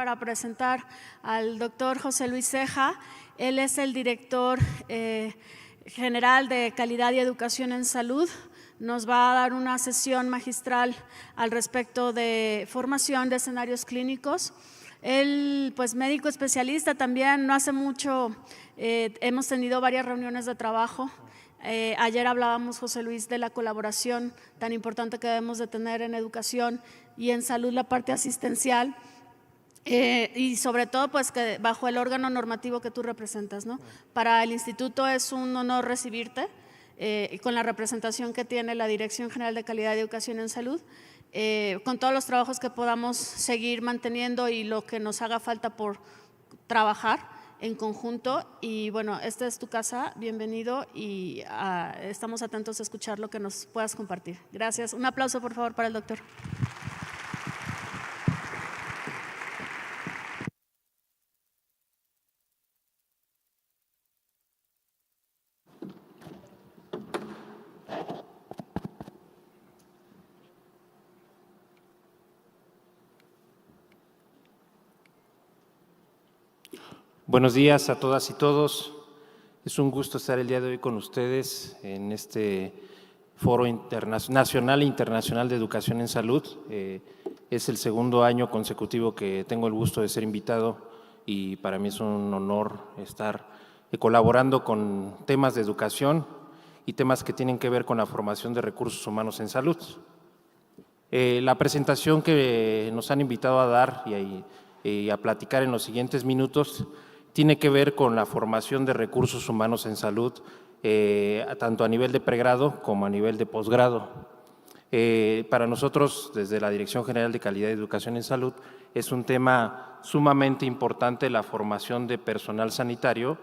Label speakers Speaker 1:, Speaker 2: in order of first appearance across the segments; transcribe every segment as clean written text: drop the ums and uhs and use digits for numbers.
Speaker 1: para presentar al doctor José Luis Ceja. Él es el director general de Calidad y Educación en Salud. Nos va a dar una sesión magistral al respecto de formación de escenarios clínicos. Él, pues médico especialista también, no hace mucho hemos tenido varias reuniones de trabajo. Ayer hablábamos, José Luis, de la colaboración tan importante que debemos de tener en educación y en salud, la parte asistencial, y sobre todo pues que bajo el órgano normativo que tú representas, ¿no? Para el instituto es un honor recibirte con la representación que tiene la Dirección General de Calidad y Educación en Salud, con todos los trabajos que podamos seguir manteniendo y lo que nos haga falta por trabajar en conjunto. Y bueno, esta es tu casa, bienvenido, y estamos atentos a escuchar lo que nos puedas compartir. Gracias. Un aplauso, por favor, para el doctor.
Speaker 2: Buenos días a todas y todos. Es un gusto estar el día de hoy con ustedes en este Foro Nacional e Internacional de Educación en Salud. Es el segundo año consecutivo que tengo el gusto de ser invitado y para mí es un honor estar colaborando con temas de educación y temas que tienen que ver con la formación de recursos humanos en salud. La presentación que nos han invitado a dar y a platicar en los siguientes minutos tiene que ver con la formación de recursos humanos en salud, tanto a nivel de pregrado como a nivel de posgrado. Para nosotros, desde la Dirección General de Calidad y Educación en Salud, es un tema sumamente importante la formación de personal sanitario,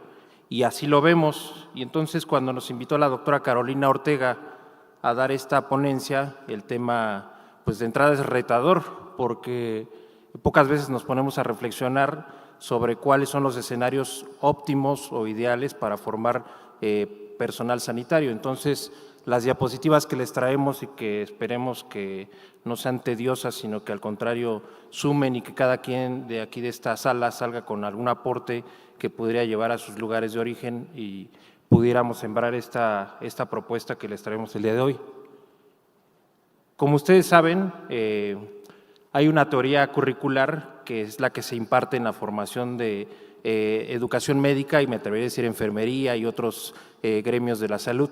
Speaker 2: y así lo vemos. Y entonces, cuando nos invitó la doctora Carolina Ortega a dar esta ponencia, el tema, pues de entrada es retador, porque pocas veces nos ponemos a reflexionar sobre cuáles son los escenarios óptimos o ideales para formar personal sanitario. Entonces, las diapositivas que les traemos y que esperemos que no sean tediosas, sino que al contrario sumen y que cada quien de aquí de esta sala salga con algún aporte que pudiera llevar a sus lugares de origen y pudiéramos sembrar esta propuesta que les traemos el día de hoy. Como ustedes saben, hay una teoría curricular que es la que se imparte en la formación de educación médica y me atrevería a decir enfermería y otros gremios de la salud.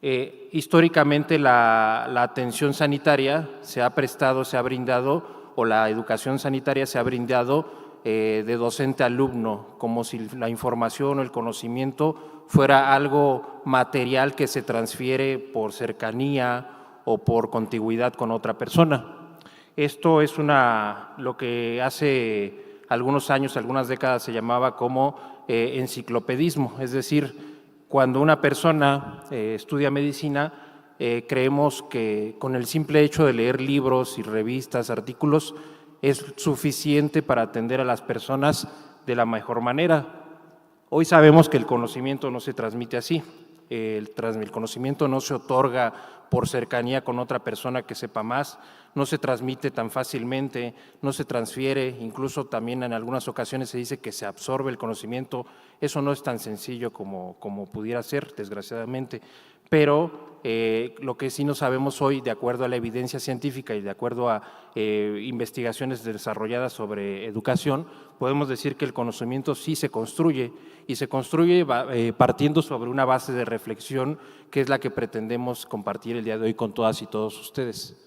Speaker 2: Históricamente la atención sanitaria se ha prestado, se ha brindado, o la educación sanitaria se ha brindado de docente a alumno, como si la información o el conocimiento fuera algo material que se transfiere por cercanía o por contigüidad con otra persona. Esto es lo que hace algunos años, algunas décadas se llamaba como enciclopedismo, es decir, cuando una persona estudia medicina, creemos que con el simple hecho de leer libros y revistas, artículos, es suficiente para atender a las personas de la mejor manera. Hoy sabemos que el conocimiento no se transmite así, el conocimiento no se otorga por cercanía con otra persona que sepa más, no se transmite tan fácilmente, no se transfiere, incluso también en algunas ocasiones se dice que se absorbe el conocimiento. Eso no es tan sencillo como pudiera ser, desgraciadamente, pero lo que sí no sabemos hoy, de acuerdo a la evidencia científica y de acuerdo a investigaciones desarrolladas sobre educación, podemos decir que el conocimiento sí se construye y se construye partiendo sobre una base de reflexión que es la que pretendemos compartir el día de hoy con todas y todos ustedes.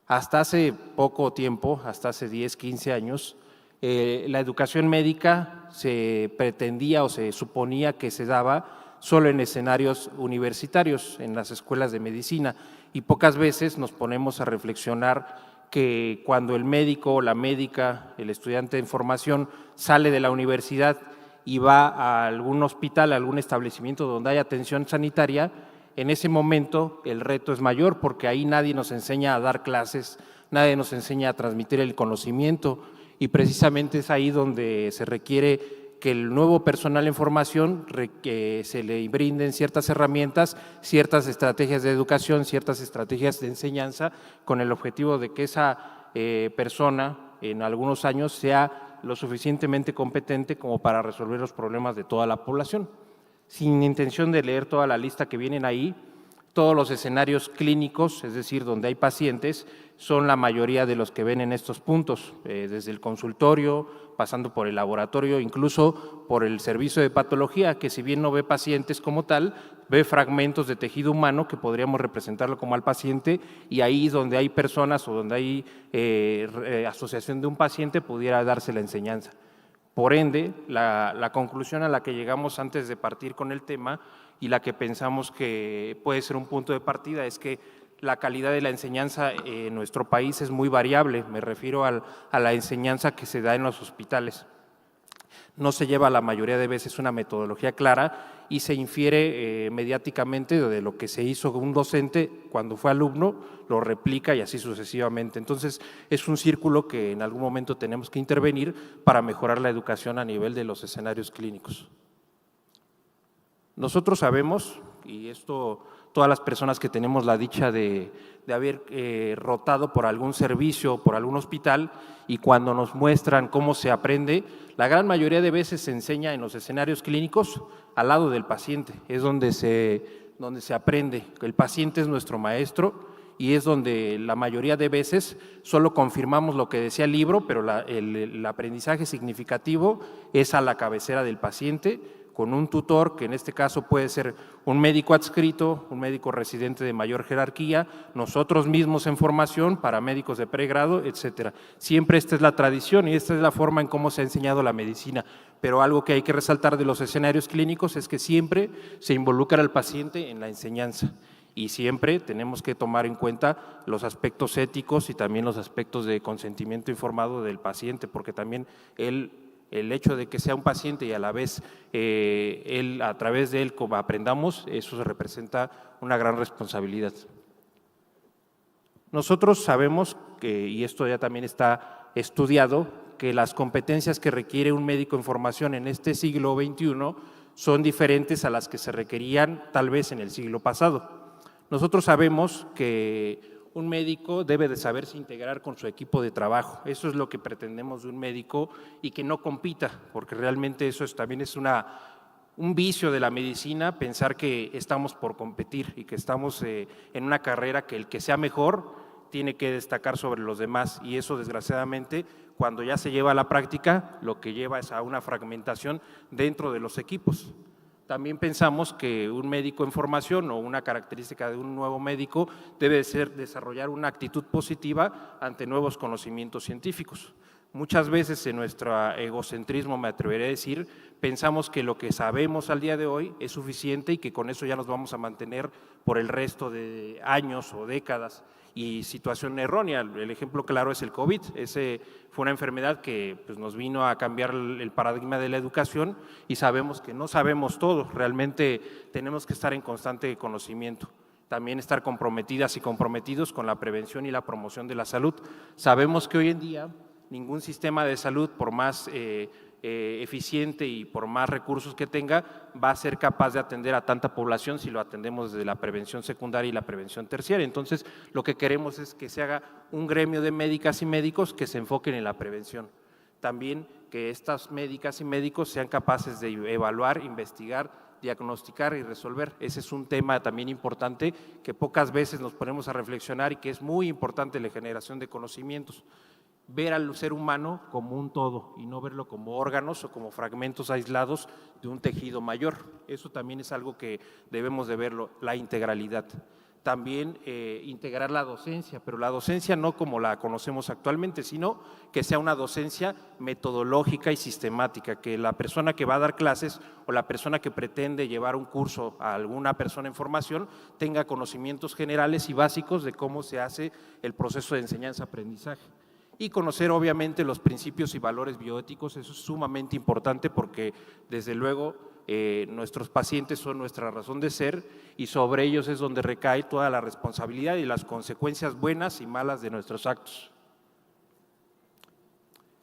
Speaker 2: Hasta hace poco tiempo, hasta hace 10, 15 años, la educación médica se pretendía o se suponía que se daba solo en escenarios universitarios, en las escuelas de medicina, y pocas veces nos ponemos a reflexionar que cuando el médico o la médica, el estudiante en formación, sale de la universidad y va a algún hospital, a algún establecimiento donde hay atención sanitaria, en ese momento el reto es mayor porque ahí nadie nos enseña a dar clases, nadie nos enseña a transmitir el conocimiento y precisamente es ahí donde se requiere que el nuevo personal en formación que se le brinden ciertas herramientas, ciertas estrategias de educación, ciertas estrategias de enseñanza con el objetivo de que esa persona en algunos años sea lo suficientemente competente como para resolver los problemas de toda la población. Sin intención de leer toda la lista que vienen ahí, todos los escenarios clínicos, es decir, donde hay pacientes, son la mayoría de los que ven en estos puntos, desde el consultorio, pasando por el laboratorio, incluso por el servicio de patología, que si bien no ve pacientes como tal, ve fragmentos de tejido humano que podríamos representarlo como al paciente, y ahí donde hay personas o donde hay asociación de un paciente pudiera darse la enseñanza. Por ende, la conclusión a la que llegamos antes de partir con el tema y la que pensamos que puede ser un punto de partida es que la calidad de la enseñanza en nuestro país es muy variable. Me refiero a la enseñanza que se da en los hospitales. No se lleva la mayoría de veces una metodología clara y se infiere mediáticamente de lo que se hizo un docente cuando fue alumno, lo replica y así sucesivamente. Entonces, es un círculo que en algún momento tenemos que intervenir para mejorar la educación a nivel de los escenarios clínicos. Nosotros sabemos, y esto todas las personas que tenemos la dicha de haber rotado por algún servicio, por algún hospital, y cuando nos muestran cómo se aprende, la gran mayoría de veces se enseña en los escenarios clínicos al lado del paciente, es donde se aprende. El paciente es nuestro maestro y es donde la mayoría de veces solo confirmamos lo que decía el libro, pero el aprendizaje significativo es a la cabecera del paciente, con un tutor, que en este caso puede ser un médico adscrito, un médico residente de mayor jerarquía, nosotros mismos en formación, paramédicos de pregrado, etcétera. Siempre esta es la tradición y esta es la forma en cómo se ha enseñado la medicina, pero algo que hay que resaltar de los escenarios clínicos es que siempre se involucra al paciente en la enseñanza y siempre tenemos que tomar en cuenta los aspectos éticos y también los aspectos de consentimiento informado del paciente, porque también el hecho de que sea un paciente y a la vez a través de él como aprendamos, eso representa una gran responsabilidad. Nosotros sabemos que, y esto ya también está estudiado, que las competencias que requiere un médico en formación en este siglo XXI son diferentes a las que se requerían tal vez en el siglo pasado. Nosotros sabemos que un médico debe de saberse integrar con su equipo de trabajo. Eso es lo que pretendemos de un médico y que no compita, porque realmente eso también es un vicio de la medicina, pensar que estamos por competir y que estamos en una carrera que el que sea mejor tiene que destacar sobre los demás y eso desgraciadamente cuando ya se lleva a la práctica lo que lleva es a una fragmentación dentro de los equipos. También pensamos que un médico en formación o una característica de un nuevo médico debe ser desarrollar una actitud positiva ante nuevos conocimientos científicos. Muchas veces en nuestro egocentrismo, me atreveré a decir, pensamos que lo que sabemos al día de hoy es suficiente y que con eso ya nos vamos a mantener por el resto de años o décadas. Y situación errónea, el ejemplo claro es el COVID, ese fue una enfermedad que pues, nos vino a cambiar el paradigma de la educación y sabemos que no sabemos todo, realmente tenemos que estar en constante conocimiento. También estar comprometidas y comprometidos con la prevención y la promoción de la salud. Sabemos que hoy en día ningún sistema de salud, por más eficiente y por más recursos que tenga, va a ser capaz de atender a tanta población si lo atendemos desde la prevención secundaria y la prevención terciaria. Entonces, lo que queremos es que se haga un gremio de médicas y médicos que se enfoquen en la prevención. También que estas médicas y médicos sean capaces de evaluar, investigar, diagnosticar y resolver. Ese es un tema también importante que pocas veces nos ponemos a reflexionar y que es muy importante la generación de conocimientos. Ver al ser humano como un todo y no verlo como órganos o como fragmentos aislados de un tejido mayor. Eso también es algo que debemos de verlo, la integralidad. También integrar la docencia, pero la docencia no como la conocemos actualmente, sino que sea una docencia metodológica y sistemática, que la persona que va a dar clases o la persona que pretende llevar un curso a alguna persona en formación tenga conocimientos generales y básicos de cómo se hace el proceso de enseñanza-aprendizaje. Y conocer obviamente los principios y valores bioéticos, eso es sumamente importante porque desde luego nuestros pacientes son nuestra razón de ser y sobre ellos es donde recae toda la responsabilidad y las consecuencias buenas y malas de nuestros actos.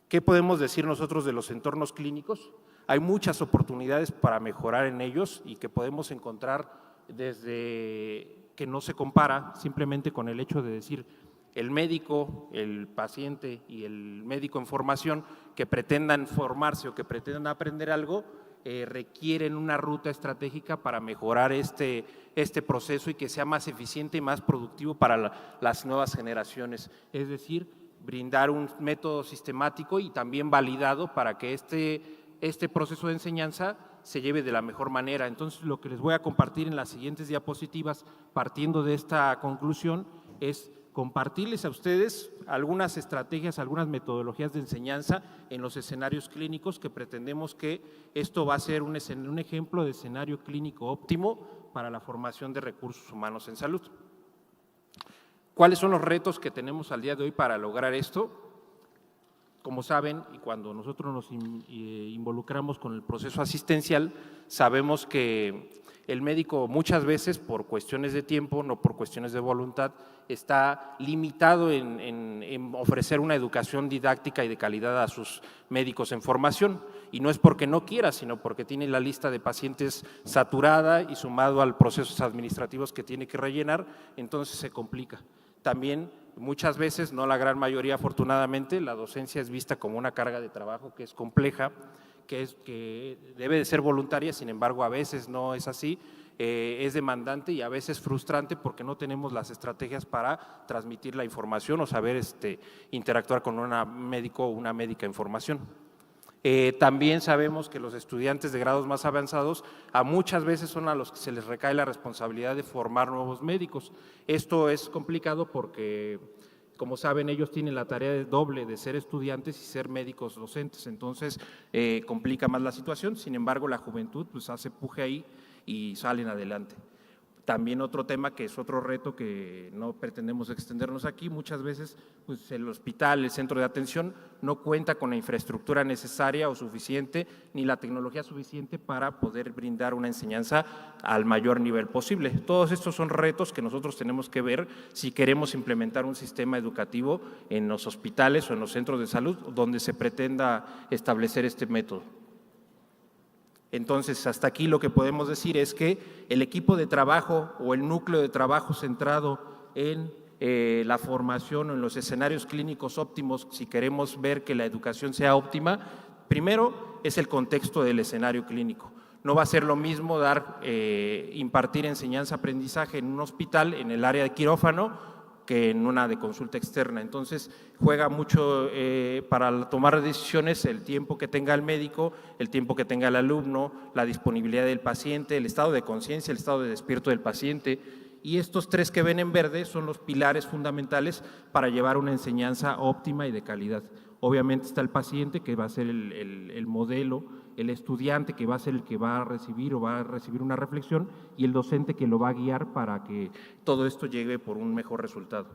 Speaker 2: ¿Qué podemos decir nosotros de los entornos clínicos? Hay muchas oportunidades para mejorar en ellos y que podemos encontrar desde que no se compara simplemente con el hecho de decir el médico, el paciente y el médico en formación que pretendan formarse o que pretendan aprender algo, requieren una ruta estratégica para mejorar este proceso y que sea más eficiente y más productivo para las nuevas generaciones. Es decir, brindar un método sistemático y también validado para que este proceso de enseñanza se lleve de la mejor manera. Entonces, lo que les voy a compartir en las siguientes diapositivas, partiendo de esta conclusión, es compartirles a ustedes algunas estrategias, algunas metodologías de enseñanza en los escenarios clínicos que pretendemos que esto va a ser un ejemplo de escenario clínico óptimo para la formación de recursos humanos en salud. ¿Cuáles son los retos que tenemos al día de hoy para lograr esto? Como saben, y cuando nosotros nos involucramos con el proceso asistencial, sabemos que el médico muchas veces, por cuestiones de tiempo, no por cuestiones de voluntad, está limitado en ofrecer una educación didáctica y de calidad a sus médicos en formación. Y no es porque no quiera, sino porque tiene la lista de pacientes saturada y sumado al procesos administrativos que tiene que rellenar, entonces se complica. También muchas veces, no la gran mayoría afortunadamente, la docencia es vista como una carga de trabajo que es compleja, que debe de ser voluntaria, sin embargo a veces no es así, es demandante y a veces frustrante porque no tenemos las estrategias para transmitir la información o saber interactuar con un médico o una médica en formación. También sabemos que los estudiantes de grados más avanzados a muchas veces son a los que se les recae la responsabilidad de formar nuevos médicos. Esto es complicado porque, como saben, ellos tienen la tarea doble de ser estudiantes y ser médicos docentes, entonces complica más la situación. Sin embargo, la juventud pues hace puje ahí y salen adelante. También otro tema que es otro reto que no pretendemos extendernos aquí, muchas veces pues el hospital, el centro de atención no cuenta con la infraestructura necesaria o suficiente ni la tecnología suficiente para poder brindar una enseñanza al mayor nivel posible. Todos estos son retos que nosotros tenemos que ver si queremos implementar un sistema educativo en los hospitales o en los centros de salud donde se pretenda establecer este método. Entonces, hasta aquí lo que podemos decir es que el equipo de trabajo o el núcleo de trabajo centrado en la formación o en los escenarios clínicos óptimos, si queremos ver que la educación sea óptima, primero es el contexto del escenario clínico. No va a ser lo mismo impartir enseñanza-aprendizaje en un hospital, en el área de quirófano, que en una de consulta externa. Entonces, juega mucho para tomar decisiones el tiempo que tenga el médico, el tiempo que tenga el alumno, la disponibilidad del paciente, el estado de conciencia, el estado de despierto del paciente. Y estos tres que ven en verde son los pilares fundamentales para llevar una enseñanza óptima y de calidad. Obviamente está el paciente, que va a ser el modelo, el estudiante, que va a ser el que va a recibir una reflexión, y el docente, que lo va a guiar para que todo esto llegue por un mejor resultado.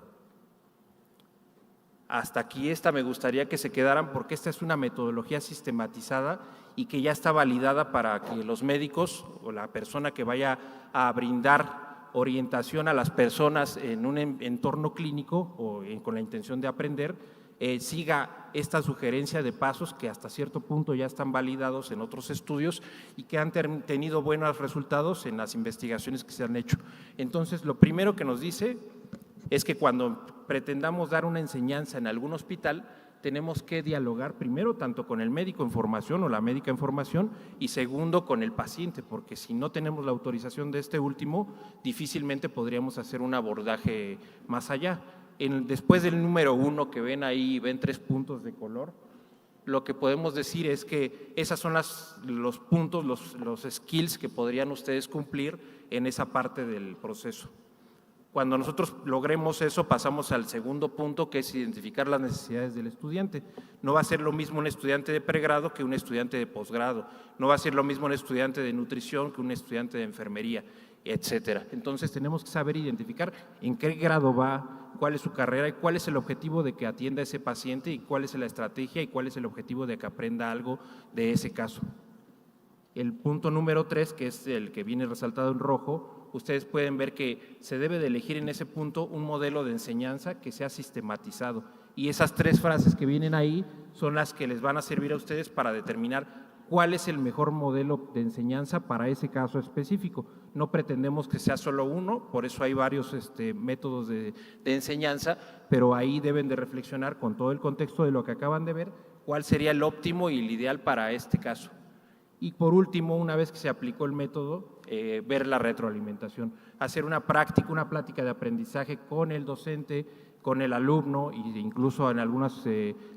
Speaker 2: Hasta aquí me gustaría que se quedaran porque esta es una metodología sistematizada y que ya está validada para que los médicos o la persona que vaya a brindar orientación a las personas en un entorno clínico o con la intención de aprender, siga esta sugerencia de pasos que hasta cierto punto ya están validados en otros estudios y que han tenido buenos resultados en las investigaciones que se han hecho. Entonces, lo primero que nos dice es que cuando pretendamos dar una enseñanza en algún hospital, tenemos que dialogar primero tanto con el médico en formación o la médica en formación y segundo con el paciente, porque si no tenemos la autorización de este último, difícilmente podríamos hacer un abordaje más allá. Después del número 1 que ven ahí, ven 3 puntos de color, lo que podemos decir es que esos son los puntos, los skills que podrían ustedes cumplir en esa parte del proceso. Cuando nosotros logremos eso, pasamos al segundo punto, que es identificar las necesidades del estudiante. No va a ser lo mismo un estudiante de pregrado que un estudiante de posgrado. No va a ser lo mismo un estudiante de nutrición que un estudiante de enfermería, etcétera. Entonces tenemos que saber identificar en qué grado va, cuál es su carrera y cuál es el objetivo de que atienda a ese paciente y cuál es la estrategia y cuál es el objetivo de que aprenda algo de ese caso. El punto número 3, que es el que viene resaltado en rojo, ustedes pueden ver que se debe de elegir en ese punto un modelo de enseñanza que sea sistematizado. Y esas 3 frases que vienen ahí son las que les van a servir a ustedes para determinar cuál es el mejor modelo de enseñanza para ese caso específico. No pretendemos que sea solo uno, por eso hay varios métodos de enseñanza, pero ahí deben de reflexionar con todo el contexto de lo que acaban de ver, cuál sería el óptimo y el ideal para este caso. Y por último, una vez que se aplicó el método, ver la retroalimentación, hacer una práctica, una plática de aprendizaje con el docente, con el alumno, e incluso en algunas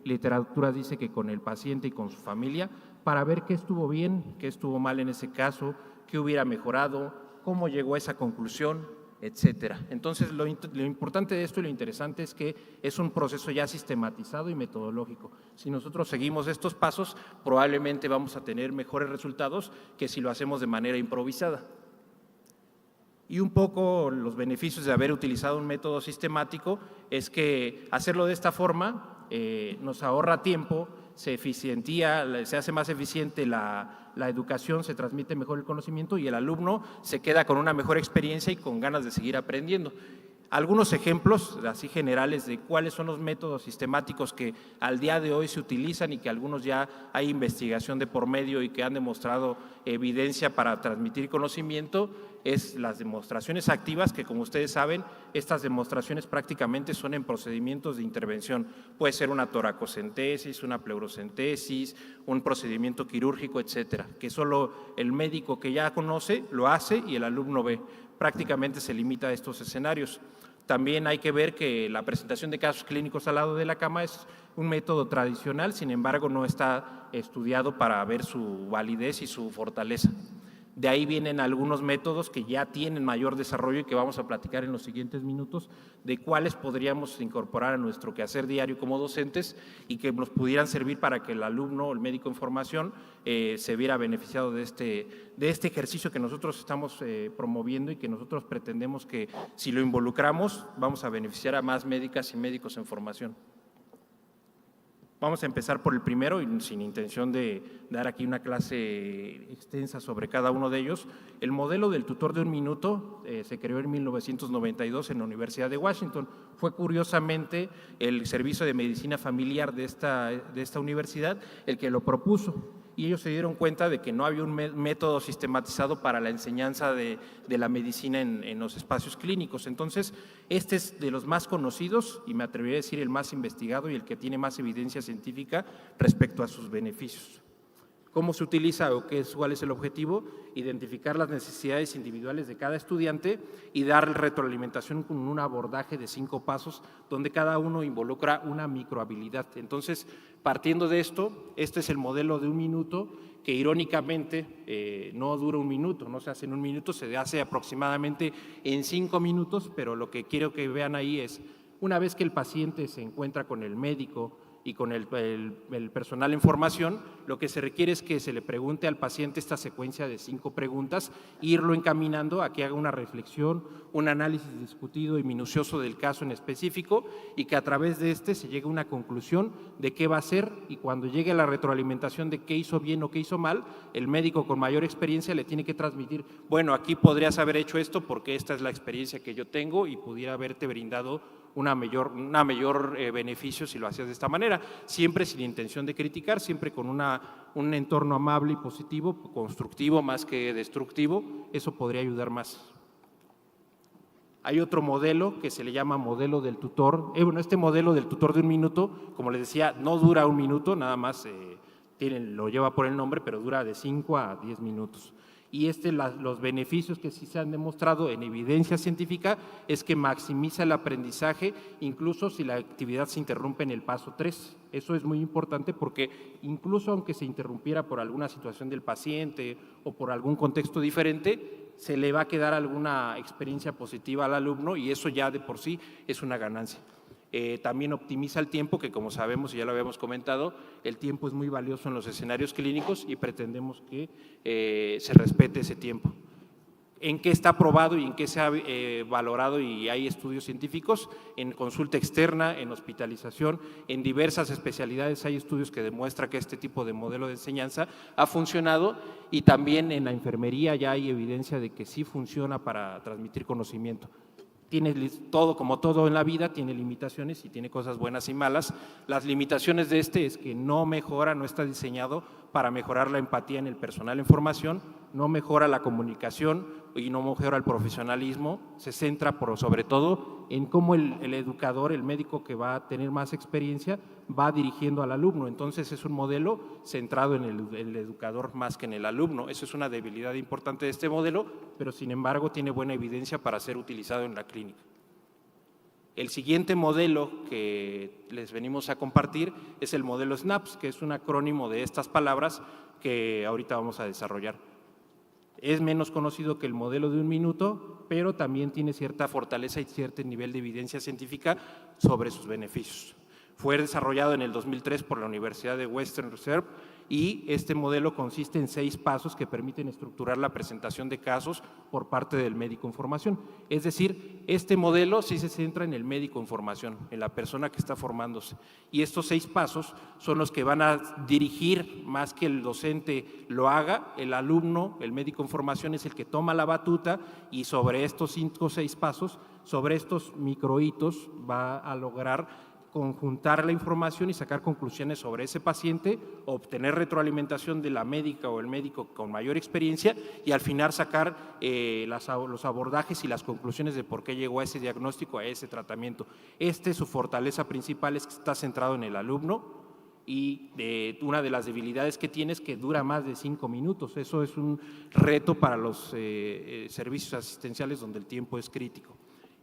Speaker 2: literaturas dice que con el paciente y con su familia, para ver qué estuvo bien, qué estuvo mal en ese caso, qué hubiera mejorado, cómo llegó a esa conclusión, etcétera. Entonces, lo importante de esto y lo interesante es que es un proceso ya sistematizado y metodológico. Si nosotros seguimos estos pasos, probablemente vamos a tener mejores resultados que si lo hacemos de manera improvisada. Y un poco los beneficios de haber utilizado un método sistemático es que hacerlo de esta forma nos ahorra tiempo, se hace más eficiente la educación, se transmite mejor el conocimiento y el alumno se queda con una mejor experiencia y con ganas de seguir aprendiendo. Algunos ejemplos así generales de cuáles son los métodos sistemáticos que al día de hoy se utilizan y que algunos ya hay investigación de por medio y que han demostrado evidencia para transmitir conocimiento, es las demostraciones activas, que como ustedes saben, estas demostraciones prácticamente son en procedimientos de intervención. Puede ser una toracocentesis, una pleurocentesis, un procedimiento quirúrgico, etcétera, que solo el médico que ya conoce lo hace y el alumno ve. Prácticamente se limita a estos escenarios. También hay que ver que la presentación de casos clínicos al lado de la cama es un método tradicional, sin embargo no está estudiado para ver su validez y su fortaleza. De ahí vienen algunos métodos que ya tienen mayor desarrollo y que vamos a platicar en los siguientes minutos de cuáles podríamos incorporar a nuestro quehacer diario como docentes y que nos pudieran servir para que el alumno o el médico en formación se viera beneficiado de este ejercicio que nosotros estamos promoviendo y que nosotros pretendemos que si lo involucramos vamos a beneficiar a más médicas y médicos en formación. Vamos a empezar por el primero y sin intención de dar aquí una clase extensa sobre cada uno de ellos. El modelo del tutor de un minuto se creó en 1992 en la Universidad de Washington. Fue curiosamente el Servicio de Medicina Familiar de esta universidad el que lo propuso. Y ellos se dieron cuenta de que no había un método sistematizado para la enseñanza de la medicina en los espacios clínicos. Entonces, este es de los más conocidos y me atrevería a decir el más investigado y el que tiene más evidencia científica respecto a sus beneficios. ¿Cómo se utiliza o cuál es el objetivo? Identificar las necesidades individuales de cada estudiante y dar retroalimentación con un abordaje de 5 pasos donde cada uno involucra una microhabilidad. Entonces, partiendo de esto, este es el modelo de un minuto que irónicamente no dura un minuto, no se hace en un minuto, se hace aproximadamente en 5 minutos, pero lo que quiero que vean ahí es, una vez que el paciente se encuentra con el médico y con el personal en formación, lo que se requiere es que se le pregunte al paciente esta secuencia de 5 preguntas, irlo encaminando a que haga una reflexión, un análisis discutido y minucioso del caso en específico y que a través de se llegue a una conclusión de qué va a hacer y cuando llegue a la retroalimentación de qué hizo bien o qué hizo mal, el médico con mayor experiencia le tiene que transmitir, bueno, aquí podrías haber hecho esto porque esta es la experiencia que yo tengo y pudiera haberte brindado una mayor beneficio si lo hacías de esta manera, siempre sin intención de criticar, siempre con un entorno amable y positivo, constructivo más que destructivo, eso podría ayudar más. Hay otro modelo que se le llama modelo del tutor. Este modelo del tutor de un minuto, como les decía, no dura un minuto, nada más lo lleva por el nombre, pero dura de 5 a 10 minutos. Y los beneficios que sí se han demostrado en evidencia científica es que maximiza el aprendizaje, incluso si la actividad se interrumpe en el paso 3. Eso es muy importante porque incluso aunque se interrumpiera por alguna situación del paciente o por algún contexto diferente, se le va a quedar alguna experiencia positiva al alumno y eso ya de por sí es una ganancia. También optimiza el tiempo, que como sabemos y ya lo habíamos comentado, el tiempo es muy valioso en los escenarios clínicos y pretendemos que se respete ese tiempo. ¿En qué está probado y en qué se ha valorado y hay estudios científicos? En consulta externa, en hospitalización, en diversas especialidades hay estudios que demuestran que este tipo de modelo de enseñanza ha funcionado y también en la enfermería ya hay evidencia de que sí funciona para transmitir conocimiento. tiene todo, como todo en la vida, tiene limitaciones y tiene cosas buenas y malas. Las limitaciones de este es que no mejora, no está diseñado para mejorar la empatía en el personal en formación, no mejora la comunicación y no mejora el profesionalismo. Se centra sobre todo en cómo el educador, el médico que va a tener más experiencia, va dirigiendo al alumno. Entonces es un modelo centrado en el educador más que en el alumno. Eso es una debilidad importante de este modelo, pero sin embargo tiene buena evidencia para ser utilizado en la clínica. El siguiente modelo que les venimos a compartir es el modelo SNAPS, que es un acrónimo de estas palabras que ahorita vamos a desarrollar. Es menos conocido que el modelo de 1 minuto, pero también tiene cierta fortaleza y cierto nivel de evidencia científica sobre sus beneficios. Fue desarrollado en el 2003 por la Universidad de Western Reserve y este modelo consiste en 6 pasos que permiten estructurar la presentación de casos por parte del médico en formación. Es decir, este modelo sí se centra en el médico en formación, en la persona que está formándose. Y estos 6 pasos son los que van a dirigir, más que el docente lo haga, el alumno, el médico en formación es el que toma la batuta y sobre estos 5 o 6 pasos, sobre estos microhitos, va a lograr conjuntar la información y sacar conclusiones sobre ese paciente, obtener retroalimentación de la médica o el médico con mayor experiencia y al final sacar los abordajes y las conclusiones de por qué llegó a ese diagnóstico, a ese tratamiento. Su fortaleza principal es que está centrado en el alumno y una de las debilidades que tiene es que dura más de 5 minutos. Eso es un reto para los servicios asistenciales donde el tiempo es crítico.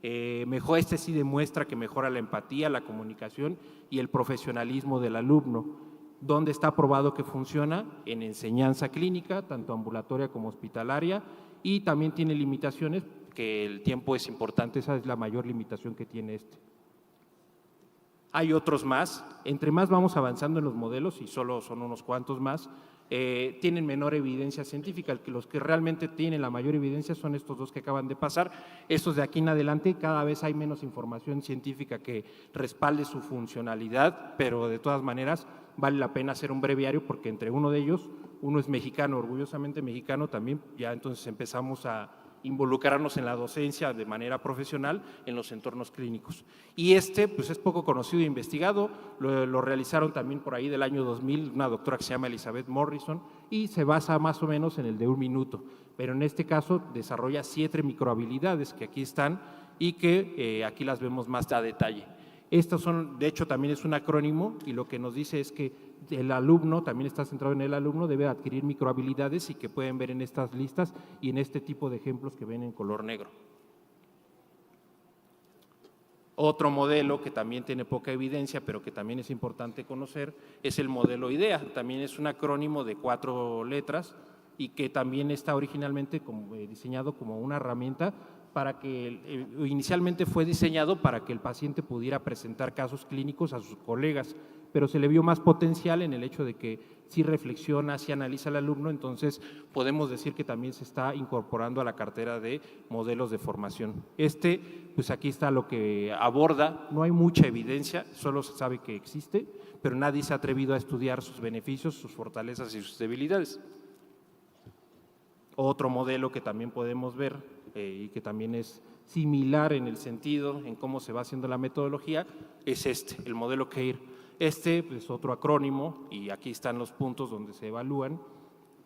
Speaker 2: Mejor sí demuestra que mejora la empatía, la comunicación y el profesionalismo del alumno. ¿Dónde está probado que funciona? En enseñanza clínica, tanto ambulatoria como hospitalaria, y también tiene limitaciones, que el tiempo es importante, esa es la mayor limitación que tiene este. Hay otros más, entre más vamos avanzando en los modelos, y solo son unos cuantos más, tienen menor evidencia científica. Los que realmente tienen la mayor evidencia son estos 2 que acaban de pasar. Estos de aquí en adelante cada vez hay menos información científica que respalde su funcionalidad, pero de todas maneras vale la pena hacer un breviario porque entre uno de ellos, uno es mexicano, orgullosamente mexicano también, ya entonces empezamos a involucrarnos en la docencia de manera profesional en los entornos clínicos. Y pues es poco conocido e investigado, lo realizaron también por ahí del año 2000, una doctora que se llama Elizabeth Morrison, y se basa más o menos en el de 1 minuto, pero en este caso desarrolla 7 microhabilidades que aquí están y que aquí las vemos más a detalle. Estas son, de hecho, también es un acrónimo y lo que nos dice es que el alumno, también está centrado en el alumno, debe adquirir microhabilidades y que pueden ver en estas listas y en este tipo de ejemplos que ven en color negro. Otro modelo que también tiene poca evidencia, pero que también es importante conocer, es el modelo IDEA. También es un acrónimo de 4 letras y que también está originalmente diseñado como una herramienta para que, inicialmente fue diseñado para que el paciente pudiera presentar casos clínicos a sus colegas, pero se le vio más potencial en el hecho de que sí reflexiona, sí analiza al alumno, entonces podemos decir que también se está incorporando a la cartera de modelos de formación. Pues aquí está lo que aborda, no hay mucha evidencia, solo se sabe que existe, pero nadie se ha atrevido a estudiar sus beneficios, sus fortalezas y sus debilidades. Otro modelo que también podemos ver y que también es similar en el sentido en cómo se va haciendo la metodología, es el modelo CAIR. Es otro acrónimo y aquí están los puntos donde se evalúan.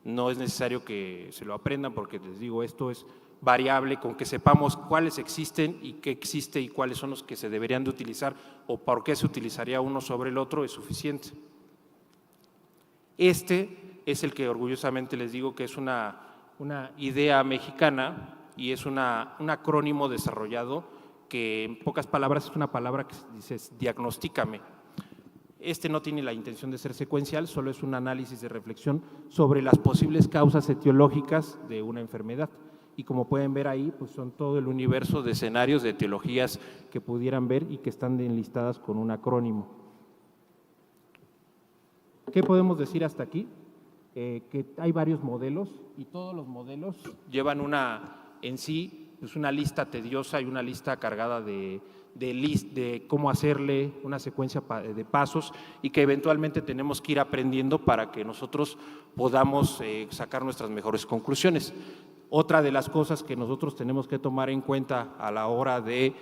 Speaker 2: No es necesario que se lo aprendan porque les digo, esto es variable, con que sepamos cuáles existen y qué existe y cuáles son los que se deberían de utilizar o por qué se utilizaría uno sobre el otro es suficiente. Es el que orgullosamente les digo que es una idea mexicana y es un acrónimo desarrollado que en pocas palabras es una palabra que dice diagnostícame. No tiene la intención de ser secuencial, solo es un análisis de reflexión sobre las posibles causas etiológicas de una enfermedad. Y como pueden ver ahí, pues son todo el universo de escenarios, de etiologías que pudieran ver y que están enlistadas con un acrónimo. ¿Qué podemos decir hasta aquí? Que hay varios modelos y todos los modelos llevan en sí pues una lista tediosa y una lista cargada de cómo hacerle una secuencia de pasos y que eventualmente tenemos que ir aprendiendo para que nosotros podamos sacar nuestras mejores conclusiones. Otra de las cosas que nosotros tenemos que tomar en cuenta a la hora de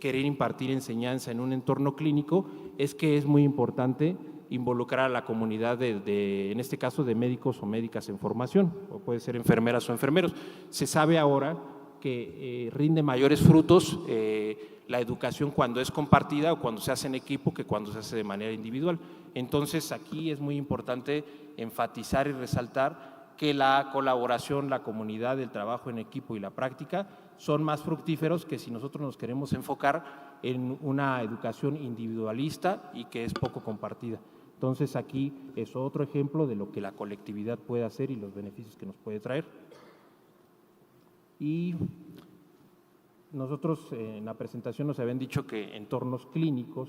Speaker 2: querer impartir enseñanza en un entorno clínico es que es muy importante involucrar a la comunidad en este caso, de médicos o médicas en formación, o puede ser enfermeras o enfermeros. Se sabe ahora que rinde mayores frutos la educación cuando es compartida o cuando se hace en equipo que cuando se hace de manera individual. Entonces, aquí es muy importante enfatizar y resaltar que la colaboración, la comunidad, el trabajo en equipo y la práctica son más fructíferos que si nosotros nos queremos enfocar en una educación individualista y que es poco compartida. Entonces, aquí es otro ejemplo de lo que la colectividad puede hacer y los beneficios que nos puede traer. Y nosotros en la presentación nos habían dicho que entornos clínicos,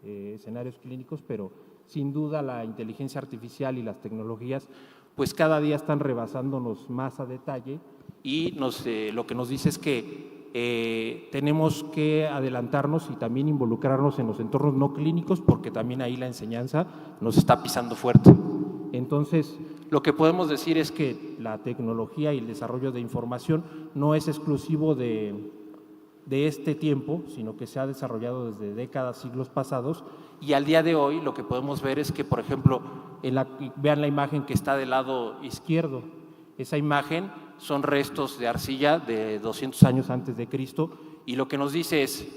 Speaker 2: escenarios clínicos, pero sin duda la inteligencia artificial y las tecnologías pues cada día están rebasándonos más a detalle y lo que nos dice es que tenemos que adelantarnos y también involucrarnos en los entornos no clínicos porque también ahí la enseñanza nos está pisando fuerte. Entonces, lo que podemos decir es que la tecnología y el desarrollo de información no es exclusivo de este tiempo, sino que se ha desarrollado desde décadas, siglos pasados, y al día de hoy lo que podemos ver es que, por ejemplo, vean la imagen que está del lado izquierdo. Esa imagen son restos de arcilla de 200 años antes de Cristo, y lo que nos dice es,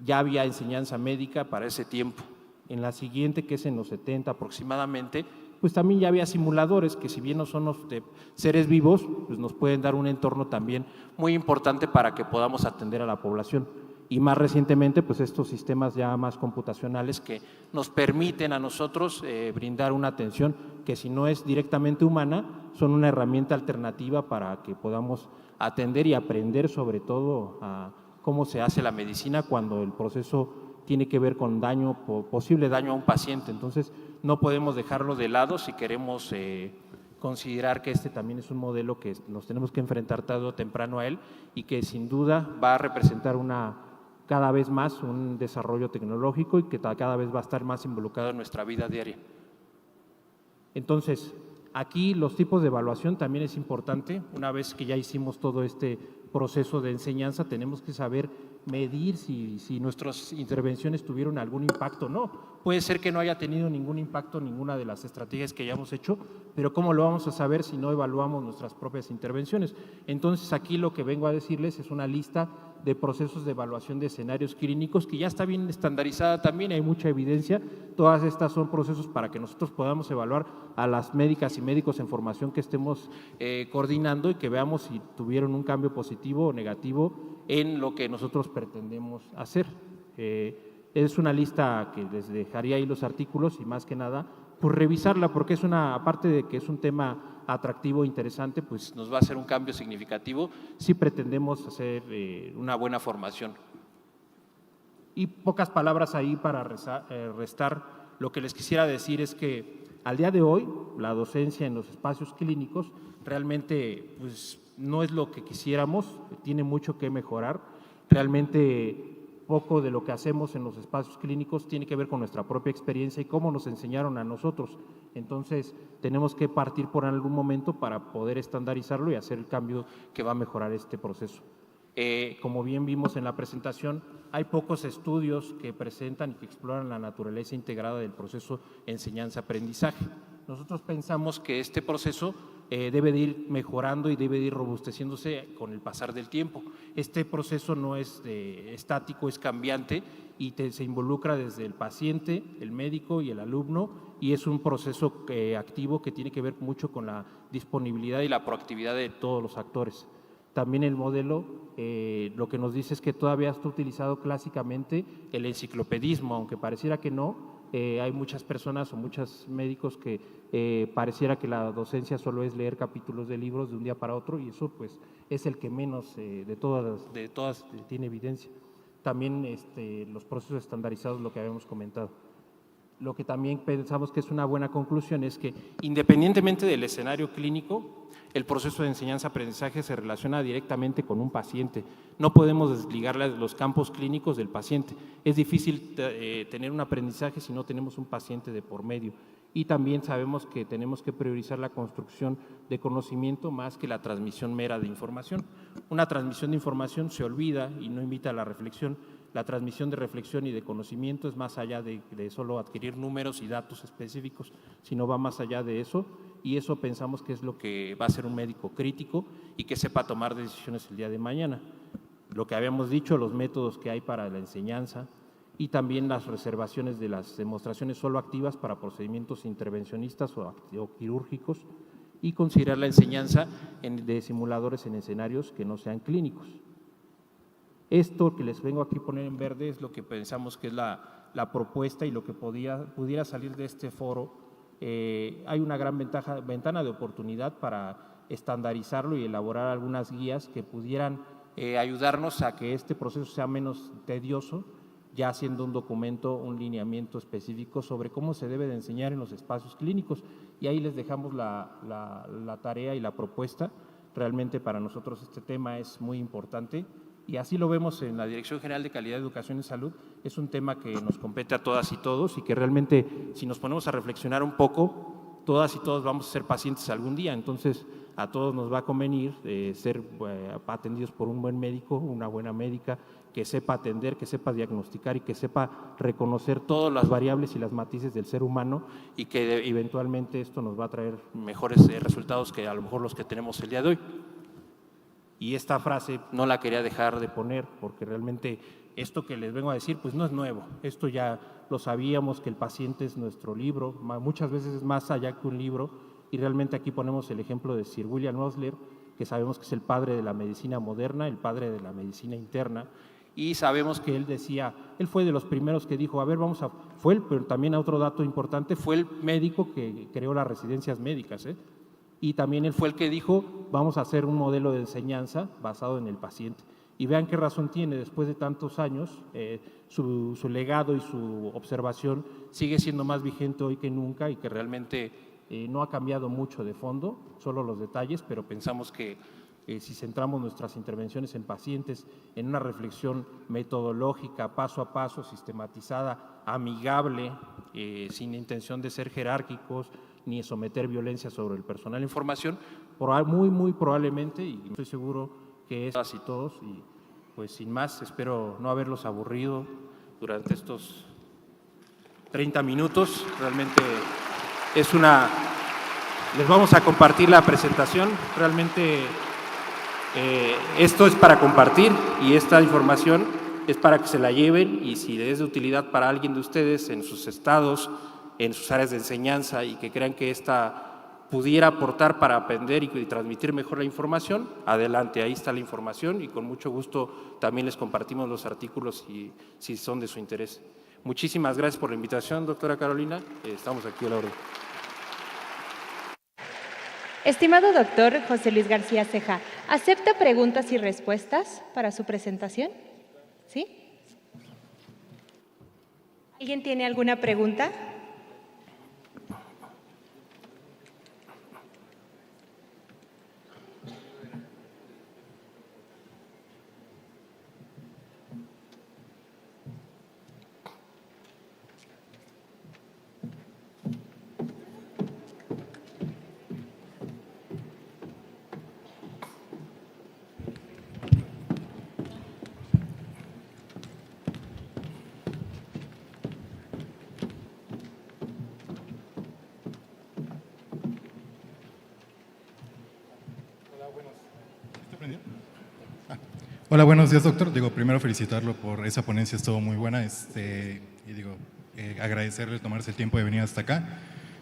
Speaker 2: ya había enseñanza médica para ese tiempo. En la siguiente, que es en los 70 aproximadamente, pues también ya había simuladores que si bien no son de seres vivos, pues nos pueden dar un entorno también muy importante para que podamos atender a la población. Y más recientemente, pues estos sistemas ya más computacionales que nos permiten a nosotros brindar una atención que si no es directamente humana, son una herramienta alternativa para que podamos atender y aprender sobre todo a cómo se hace la medicina cuando el proceso tiene que ver con posible daño a un paciente. Entonces, no podemos dejarlo de lado si queremos considerar que este también es un modelo que nos tenemos que enfrentar tarde o temprano a él y que sin duda va a representar cada vez más un desarrollo tecnológico y que cada vez va a estar más involucrado en nuestra vida diaria. Entonces, aquí los tipos de evaluación también es importante. Una vez que ya hicimos todo este proceso de enseñanza, tenemos que saber medir si nuestras intervenciones tuvieron algún impacto o no. Puede ser que no haya tenido ningún impacto ninguna de las estrategias que hayamos hecho, pero ¿cómo lo vamos a saber si no evaluamos nuestras propias intervenciones? Entonces, aquí lo que vengo a decirles es una lista de procesos de evaluación de escenarios clínicos que ya está bien estandarizada también, hay mucha evidencia. Todas estas son procesos para que nosotros podamos evaluar a las médicas y médicos en formación que estemos coordinando y que veamos si tuvieron un cambio positivo o negativo en lo que nosotros pretendemos hacer. Es una lista que les dejaría ahí los artículos y más que nada, pues revisarla porque aparte de que es un tema atractivo, interesante, pues nos va a hacer un cambio significativo si pretendemos hacer una buena formación. Y pocas palabras ahí para restar, lo que les quisiera decir es que al día de hoy la docencia en los espacios clínicos realmente pues, no es lo que quisiéramos, tiene mucho que mejorar. Realmente poco de lo que hacemos en los espacios clínicos tiene que ver con nuestra propia experiencia y cómo nos enseñaron a nosotros. Entonces, tenemos que partir por algún momento para poder estandarizarlo y hacer el cambio que va a mejorar este proceso. Como bien vimos en la presentación, hay pocos estudios que presentan y que exploran la naturaleza integrada del proceso enseñanza-aprendizaje. Nosotros pensamos que este proceso debe de ir mejorando y debe de ir robusteciéndose con el pasar del tiempo. Este proceso no es estático, es cambiante y se involucra desde el paciente, el médico y el alumno, y es un proceso activo que tiene que ver mucho con la disponibilidad y la proactividad de todos los actores. También el modelo lo que nos dice es que todavía está utilizado clásicamente el enciclopedismo, aunque pareciera que no. Hay muchas personas o muchos médicos que pareciera que la docencia solo es leer capítulos de libros de un día para otro y eso pues es el que menos de todas tiene evidencia. También los procesos estandarizados, lo que habíamos comentado. Lo que también pensamos que es una buena conclusión es que independientemente del escenario clínico, el proceso de enseñanza-aprendizaje se relaciona directamente con un paciente. No podemos desligar los campos clínicos del paciente. Es difícil tener un aprendizaje si no tenemos un paciente de por medio. y también sabemos que tenemos que priorizar la construcción de conocimiento más que la transmisión mera de información. Una transmisión de información se olvida y no invita a la reflexión. La transmisión de reflexión y de conocimiento es más allá de solo adquirir números y datos específicos, sino va más allá de eso, y eso pensamos que es lo que va a ser un médico crítico y que sepa tomar decisiones el día de mañana. Lo que habíamos dicho, los métodos que hay para la enseñanza y también las reservaciones de las demostraciones solo activas para procedimientos intervencionistas o quirúrgicos, y considerar la enseñanza de simuladores en escenarios que no sean clínicos. Esto que les vengo aquí a poner en verde es lo que pensamos que es la propuesta y lo que pudiera salir de este foro. Hay una gran ventana de oportunidad para estandarizarlo y elaborar algunas guías que pudieran ayudarnos a que este proceso sea menos tedioso, ya haciendo un documento, un lineamiento específico sobre cómo se debe de enseñar en los espacios clínicos. Y ahí les dejamos la tarea y la propuesta. Realmente para nosotros este tema es muy importante y así lo vemos en la Dirección General de Calidad de Educación en Salud. Es un tema que nos compete a todas y todos y que realmente, si nos ponemos a reflexionar un poco, todas y todos vamos a ser pacientes algún día. Entonces, a todos nos va a convenir ser atendidos por un buen médico, una buena médica, que sepa atender, que sepa diagnosticar y que sepa reconocer todas las variables y las matices del ser humano, y que eventualmente esto nos va a traer mejores resultados que a lo mejor los que tenemos el día de hoy. Y esta frase no la quería dejar de poner porque realmente esto que les vengo a decir pues no es nuevo, esto ya lo sabíamos, que el paciente es nuestro libro, muchas veces es más allá que un libro, y realmente aquí ponemos el ejemplo de Sir William Osler, que sabemos que es el padre de la medicina moderna, el padre de la medicina interna, y sabemos que él decía, él fue de los primeros que dijo, a ver, pero también otro dato importante, fue el médico que creó las residencias médicas, y también él fue el que dijo, vamos a hacer un modelo de enseñanza basado en el paciente. Y vean qué razón tiene, después de tantos años, su legado y su observación sigue siendo más vigente hoy que nunca, y que realmente no ha cambiado mucho de fondo, solo los detalles, pero pensamos que si centramos nuestras intervenciones en pacientes, en una reflexión metodológica, paso a paso, sistematizada, amigable, sin intención de ser jerárquicos, ni someter violencia sobre el personal en formación, muy probablemente, y estoy seguro que es así todos, y pues sin más, espero no haberlos aburrido durante estos 30 minutos, realmente les vamos a compartir la presentación, realmente esto es para compartir y esta información es para que se la lleven, y si es de utilidad para alguien de ustedes en sus estados, en sus áreas de enseñanza, y que crean que esta pudiera aportar para aprender y transmitir mejor la información, adelante, ahí está la información, y con mucho gusto también les compartimos los artículos si son de su interés. Muchísimas gracias por la invitación, doctora Carolina, estamos aquí a la orden.
Speaker 3: Estimado doctor José Luis García Ceja, ¿acepta preguntas y respuestas para su presentación? ¿Sí? ¿Alguien tiene alguna pregunta?
Speaker 4: Hola, buenos días, doctor. Primero felicitarlo por esa ponencia, estuvo muy buena, agradecerle tomarse el tiempo de venir hasta acá.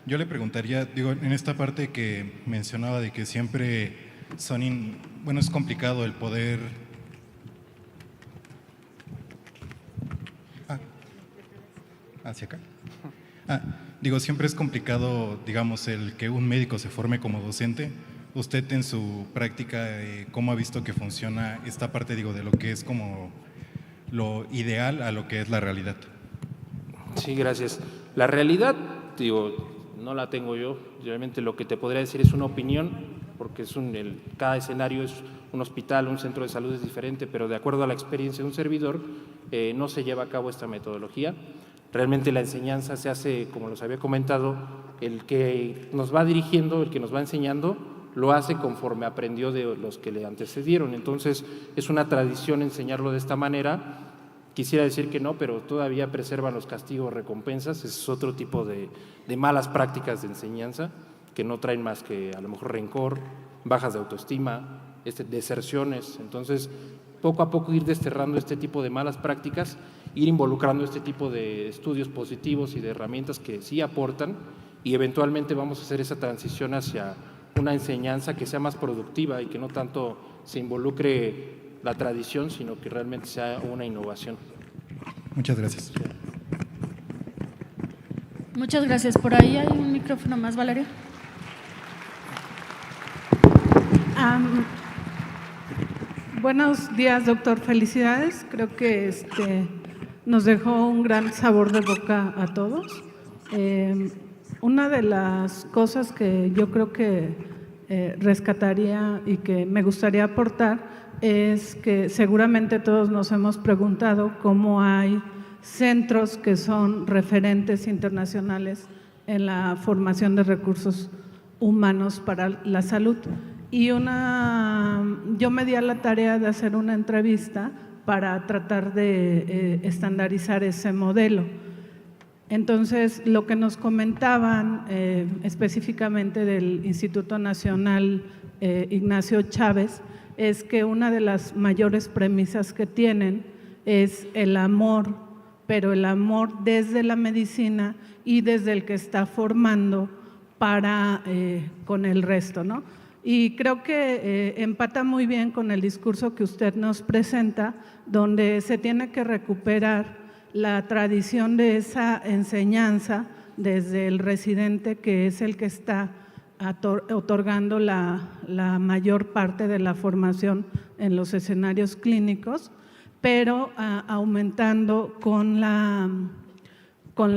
Speaker 4: Yo le preguntaría, en esta parte que mencionaba de que siempre es complicado el poder… ¿Hacia acá? Siempre es complicado, el que un médico se forme como docente. Usted en su práctica, ¿cómo ha visto que funciona esta parte, de lo que es como lo ideal a lo que es la realidad?
Speaker 2: Sí, gracias. La realidad, no la tengo yo. Realmente lo que te podría decir es una opinión, porque cada escenario es un hospital, un centro de salud es diferente, pero de acuerdo a la experiencia de un servidor, no se lleva a cabo esta metodología. Realmente la enseñanza se hace, como los había comentado, el que nos va dirigiendo, el que nos va enseñando, lo hace conforme aprendió de los que le antecedieron. Entonces, es una tradición enseñarlo de esta manera. Quisiera decir que no, pero todavía preservan los castigos, recompensas. Ese es otro tipo de malas prácticas de enseñanza que no traen más que a lo mejor rencor, bajas de autoestima, deserciones. Entonces, poco a poco ir desterrando este tipo de malas prácticas, ir involucrando este tipo de estudios positivos y de herramientas que sí aportan, y eventualmente vamos a hacer esa transición hacia una enseñanza que sea más productiva y que no tanto se involucre la tradición, sino que realmente sea una innovación.
Speaker 4: Muchas gracias.
Speaker 1: Muchas gracias. Por ahí hay un micrófono más, Valeria.
Speaker 5: Buenos días, doctor. Felicidades. Creo que nos dejó un gran sabor de boca a todos. Una de las cosas que yo creo que rescataría y que me gustaría aportar es que seguramente todos nos hemos preguntado cómo hay centros que son referentes internacionales en la formación de recursos humanos para la salud. Y yo me di a la tarea de hacer una entrevista para tratar de estandarizar ese modelo. Entonces, lo que nos comentaban específicamente del Instituto Nacional Ignacio Chávez es que una de las mayores premisas que tienen es el amor, pero el amor desde la medicina y desde el que está formando con el resto, ¿no? Y creo que empata muy bien con el discurso que usted nos presenta, donde se tiene que recuperar la tradición de esa enseñanza desde el residente, que es el que está otorgando la mayor parte de la formación en los escenarios clínicos, pero aumentando con la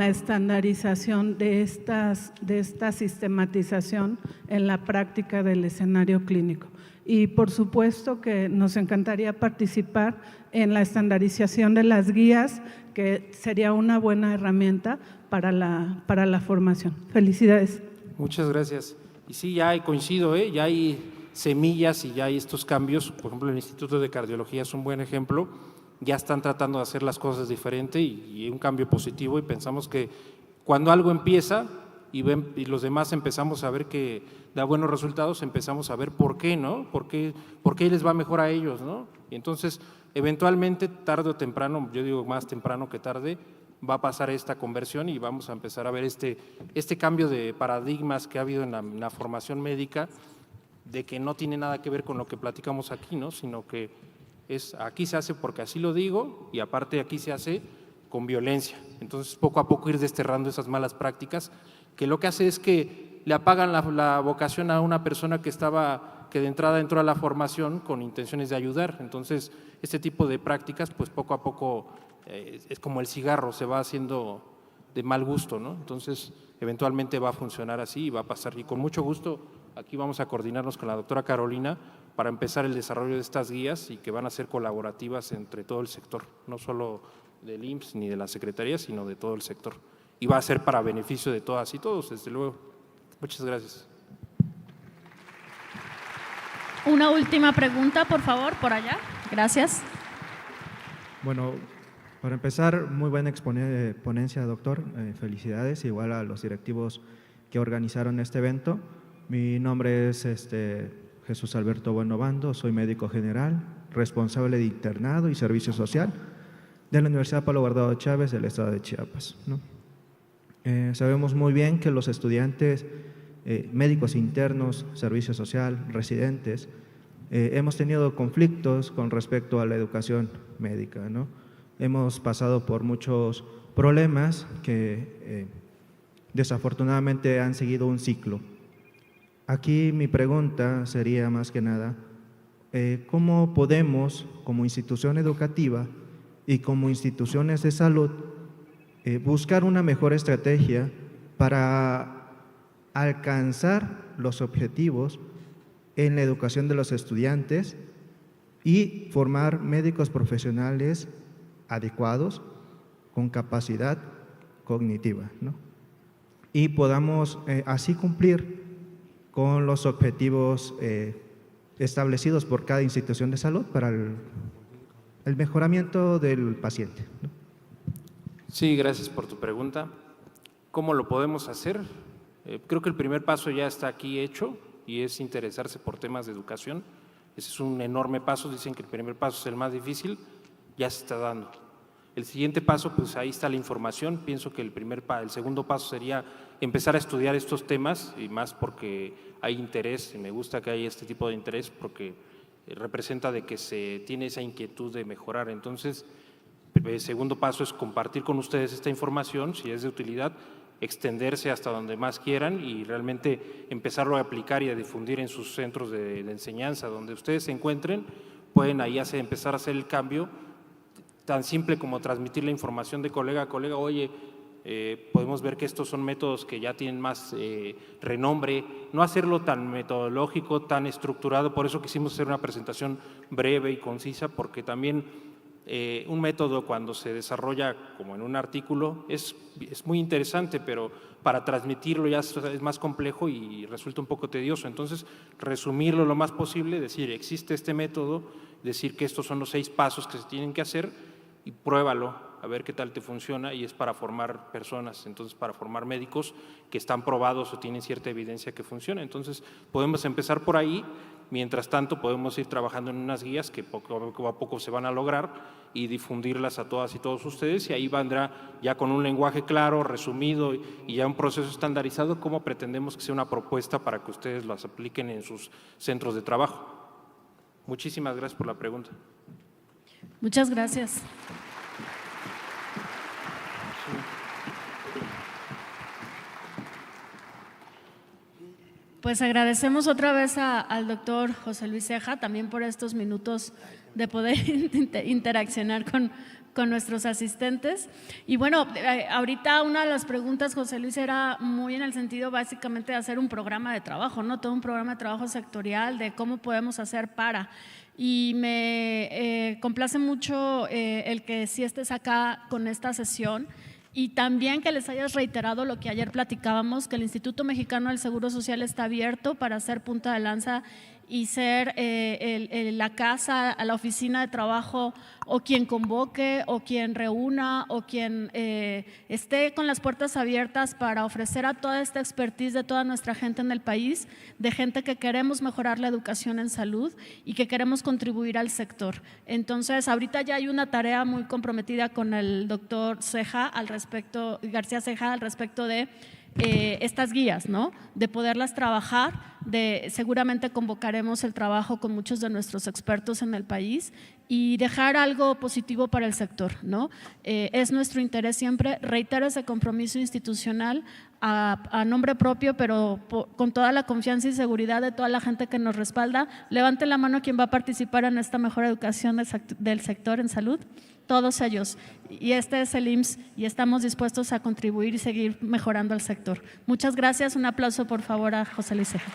Speaker 5: estandarización de esta sistematización en la práctica del escenario clínico. Y por supuesto que nos encantaría participar en la estandarización de las guías, que sería una buena herramienta para la formación. Felicidades.
Speaker 2: Muchas gracias. Y sí, coincido, ya hay semillas y ya hay estos cambios. Por ejemplo, el Instituto de Cardiología es un buen ejemplo. Ya están tratando de hacer las cosas diferente y un cambio positivo, y pensamos que cuando algo empieza y los demás empezamos a ver que da buenos resultados, empezamos a ver por qué, ¿no? ¿Por qué les va mejor a ellos, ¿no? Y entonces, eventualmente, tarde o temprano, yo digo más temprano que tarde, va a pasar esta conversión y vamos a empezar a ver este cambio de paradigmas que ha habido en la formación médica, de que no tiene nada que ver con lo que platicamos aquí, ¿no? Sino que aquí se hace porque así lo digo, y aparte aquí se hace con violencia. Entonces, poco a poco ir desterrando esas malas prácticas, que lo que hace es que le apagan la vocación a una persona que de entrada entró a la formación con intenciones de ayudar. Entonces, este tipo de prácticas, pues poco a poco es como el cigarro, se va haciendo de mal gusto, ¿no? Entonces, eventualmente va a funcionar así y va a pasar. Y con mucho gusto, aquí vamos a coordinarnos con la doctora Carolina para empezar el desarrollo de estas guías, y que van a ser colaborativas entre todo el sector, no solo del IMSS ni de la Secretaría, sino de todo el sector. Y va a ser para beneficio de todas y todos, desde luego. Muchas gracias.
Speaker 1: Una última pregunta, por favor, por allá. Gracias.
Speaker 6: Bueno, para empezar, muy buena ponencia, doctor. Felicidades, igual a los directivos que organizaron este evento. Mi nombre es Jesús Alberto Buenovando, soy médico general, responsable de internado y servicio social de la Universidad Pablo Guardado Chávez del estado de Chiapas, ¿no? Sabemos muy bien que los estudiantes, médicos internos, servicio social, residentes, hemos tenido conflictos con respecto a la educación médica, ¿no? Hemos pasado por muchos problemas que desafortunadamente han seguido un ciclo. Aquí mi pregunta sería más que nada, ¿cómo podemos, como institución educativa y como instituciones de salud, buscar una mejor estrategia para alcanzar los objetivos en la educación de los estudiantes y formar médicos profesionales adecuados con capacidad cognitiva, ¿no? y podamos así cumplir con los objetivos establecidos por cada institución de salud para el mejoramiento del paciente, ¿no?
Speaker 2: Sí, gracias por tu pregunta. ¿Cómo lo podemos hacer? Creo que el primer paso ya está aquí hecho y es interesarse por temas de educación. Ese es un enorme paso, dicen que el primer paso es el más difícil, ya se está dando. El siguiente paso, pues ahí está la información. Pienso que el segundo paso sería empezar a estudiar estos temas, y más porque hay interés, y me gusta que haya este tipo de interés porque representa de que se tiene esa inquietud de mejorar. Entonces, el segundo paso es compartir con ustedes esta información, si es de utilidad, extenderse hasta donde más quieran y realmente empezarlo a aplicar y a difundir en sus centros de enseñanza. Donde ustedes se encuentren, pueden ahí empezar a hacer el cambio, tan simple como transmitir la información de colega a colega. Oye, podemos ver que estos son métodos que ya tienen más renombre, no hacerlo tan metodológico, tan estructurado. Por eso quisimos hacer una presentación breve y concisa, porque también un método cuando se desarrolla como en un artículo es muy interesante, pero para transmitirlo ya es más complejo y resulta un poco tedioso. Entonces, resumirlo lo más posible, decir, existe este método, decir que estos son los 6 pasos que se tienen que hacer y pruébalo, a ver qué tal te funciona, y es para formar personas, entonces para formar médicos que están probados o tienen cierta evidencia que funciona. Entonces, podemos empezar por ahí. Mientras tanto, podemos ir trabajando en unas guías que poco a poco se van a lograr y difundirlas a todas y todos ustedes, y ahí vendrá ya con un lenguaje claro, resumido y ya un proceso estandarizado, cómo pretendemos que sea una propuesta para que ustedes las apliquen en sus centros de trabajo. Muchísimas gracias por la pregunta.
Speaker 1: Muchas gracias. Pues agradecemos otra vez al doctor José Luis Ceja también por estos minutos de poder interaccionar con nuestros asistentes. Y bueno, ahorita una de las preguntas, José Luis, era muy en el sentido básicamente de hacer un programa de trabajo, ¿no? Todo un programa de trabajo sectorial de cómo podemos hacer para… Y me complace mucho el que sí estés acá con esta sesión. Y también que les hayas reiterado lo que ayer platicábamos, que el Instituto Mexicano del Seguro Social está abierto para ser punta de lanza y ser la casa, a la oficina de trabajo, o quien convoque, o quien reúna, o quien esté con las puertas abiertas para ofrecer a toda esta expertise de toda nuestra gente en el país, de gente que queremos mejorar la educación en salud y que queremos contribuir al sector. Entonces, ahorita ya hay una tarea muy comprometida con el doctor Ceja al respecto, García Ceja, al respecto de estas guías, ¿no? De poderlas trabajar, seguramente convocaremos el trabajo con muchos de nuestros expertos en el país y dejar algo positivo para el sector, ¿no? Es nuestro interés siempre, reitero ese compromiso institucional a nombre propio, pero con toda la confianza y seguridad de toda la gente que nos respalda. Levante la mano quien va a participar en esta mejor educación del sector en salud. Todos ellos. Y este es el IMSS y estamos dispuestos a contribuir y seguir mejorando el sector. Muchas gracias. Un aplauso, por favor, a José Luis Ceja.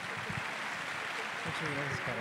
Speaker 2: Muchas gracias, Cara.